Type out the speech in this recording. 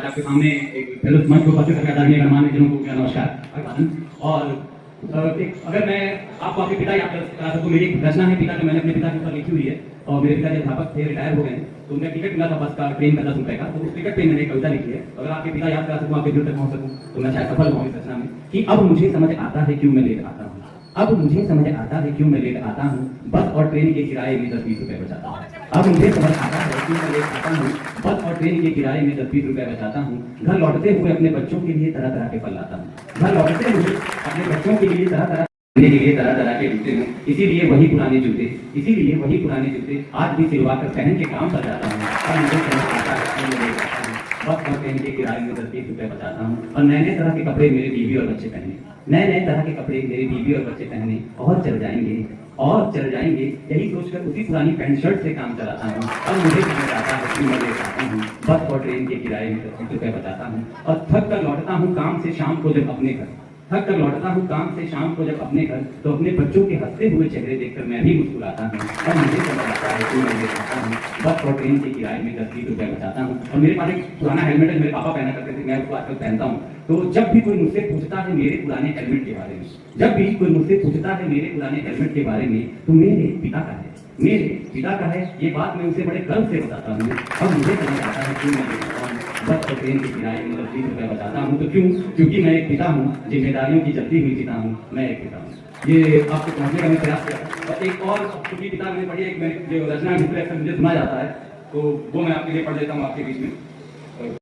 आपके सामने एक मंच को उपस्थित करके आदरणीय गणमान्य जनों को नमस्कार अभिवादन। और अगर मैं आपको आपके पिता याद करा सकूं, मेरी एक रचना है पिता का, मैंने अपने पिता के ऊपर लिखी हुई है। और मेरे पिता अध्यापक थे, रिटायर हो गए हैं, तो उनका टिकट मिला था बस का ट्रेन का 10 रुपए का, तो उस टिकट पे मैंने एक कविता लिखी है। अगर आपके पिता याद करा सकूं, आपके दिल तक पहुंच सकूं, तो मैं शायद सफल हूं इस रचना में कि अब मुझे समझ आता है क्यों मैं लेट आता हूँ। अब मुझे समझ आता है क्यों मैं लेट आता हूँ, बस और ट्रेन के किराए में 10-20 रुपए बचाता हूँ। अब मुझे समझ आता है क्यों मैं लेट आता हूँ, बस और ट्रेन के किराए में 10-20 रुपए बचाता हूँ। घर लौटते हुए अपने बच्चों के लिए तरह तरह के फल लाता हूँ। घर लौटते हुए अपने बच्चों के लिए तरह तरह के जूते हूँ, इसीलिए वही पुराने जूते आज भी सिलवा कर पहन के काम पर जाता हूँ। और मुझे समझ आता है क्यों मैं लेट आता हूँ, बस और ट्रेन के किराए में 10-20 रुपए बचाता हूँ। और नए नए तरह के कपड़े मेरे बीवी और बच्चे पहने, नए नए तरह के कपड़े मेरे बीवी और बच्चे पहने और चल जाएंगे यही सोचकर उसी पुरानी पैंट शर्ट से काम चलाता हूँ। और मुझे समझ आता है कि मैं लेट आता हूँ, बस और ट्रेन के किराए में 10-20 रुपए बचाता हूँ। और थक कर लौटता हूँ काम से शाम को जब अपने घर, तो अपने बच्चों के हंसते हुए चेहरे देखकर मैं भी मुस्कुराता हूँ। और मुझे समझ आता है कि मैं लेट आता हूँ, बस और ट्रेन के किराए में 10-20 रुपए बचाता हूँ। और मेरे पास एक पुराना हेलमेट है, मेरे पापा पहना करते थे, मैं उसको आजकल पहनता हूँ। तो जब भी कोई मुझसे पूछता है मेरे पुराने हेलमेट के बारे में, तो मेरे पिता का है, ये बात मैं उसे बड़े गर्व से बताता हूँ। और मुझे समझ आता है कि मैं लेट आता हूँ, बस और ट्रेन के किराए में 10-20 रुपए बचाता हूँ। तो क्योंकि मैं एक पिता हूँ, जिम्मेदारियों की जल्दी हुई पिता हूँ, मैं एक पिता हूँ। ये आपको पहुंचने का मैं प्रयास किया। और एक और क्योंकि पिता मैंने पढ़ी, एक जो रचना मुझे सुना जाता है, तो वो मैं आपके लिए पढ़ देता हूँ आपके बीच में।